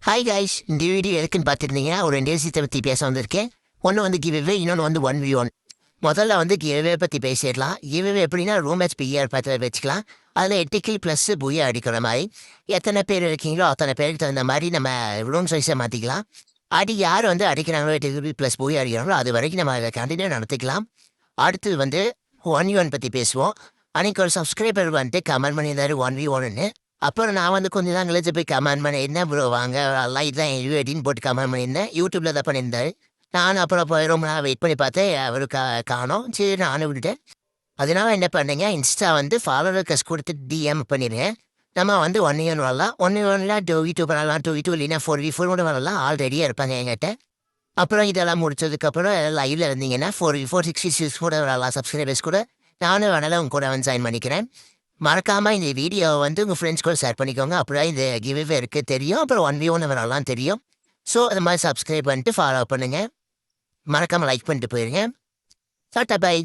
Hi guys, இந்த video எதுக்குன்னு பார்த்துருந்தீங்கன்னா ஒரு 2 விஷயத்தை பற்றி பேச வந்திருக்கேன். ஒன்று வந்து கிவ்வே, இன்னொன்று வந்து 1v1. முதல்ல வந்து கிவ்வே பற்றி பேசிடலாம். கிவ்வே எப்படின்னா ரூம் மேட்ச் பிஆர் பார்த்து வச்சுக்கலாம். அதில் 8 கில் ப்ளஸ் பூயா அடிக்கிற மாதிரி எத்தனை பேர் இருக்கீங்களோ அத்தனை பேருக்கு தகுந்த மாதிரி நம்ம ரூம் சைஸை மாற்றிக்கலாம். யார் வந்து அடிக்கிறாங்களோ 8 கில் ப்ளஸ் பூயா அடிக்கிறாங்களோ அது வரைக்கும் நம்ம அதை கண்டினியூ நடத்திக்கலாம். அடுத்து வந்து 1v1 பற்றி பேசுவோம். அன்றைக்கி ஒரு சப்ஸ்கிரைபர் வந்துட்டு கமெண்ட் பண்ணியிருந்தாரு 1v1ன்னு. அப்புறம் நான் வந்து கொஞ்சம் தான் கழிச்சு போய் கமெண்ட் பண்ணேன், என்ன ப்ரோ வாங்க லைட் தான் அப்படின்னு போட்டு கமெண்ட் பண்ணியிருந்தேன். யூடியூப்பில் தான் பண்ணியிருந்தாரு. நானும் அப்புறம் போய் ரொம்ப நாள் வெயிட் பண்ணி பார்த்தேன், அவரு காணோம். சரி நானும் விட்டுட்டேன். அதனால என்ன பண்ணீங்க, இன்ஸ்டா வந்து ஃபாலோ ரெக்வெஸ்ட் கொடுத்து டிஎம் பண்ணிடுறேன். நம்ம வந்து 1v1 வரலாம். 1v1ல 2v2 வரலாம், 2v2 இல்லைன்னா 4v4 கூட வரலாம். ஆல் ரெடியாக இருப்பாங்க என்கிட்ட. அப்புறம் இதெல்லாம் முடிச்சதுக்கப்புறம் லைவ்ல இருந்தீங்கன்னா 4v4 66 கூட வரலாம் சப்ஸ்கிரைபர்ஸ் கூட. நானும் வேணாலும் உங்க கூட வந்து ஜாயின் பண்ணிக்கிறேன். மறக்காம இந்த வீடியோவை வந்து உங்கள் ஃப்ரெண்ட்ஸ் கூட ஷேர் பண்ணிக்கோங்க. அப்புறம் இந்த கிவ்வே இருக்கு தெரியும். அப்புறம் 1v1 வரலாம் தெரியும். ஸோ அது மாதிரி சப்ஸ்கிரைப் பண்ணிட்டு ஃபாலோ பண்ணுங்க. மறக்காம லைக் பண்ணிட்டு போயிருங்க. Tata by.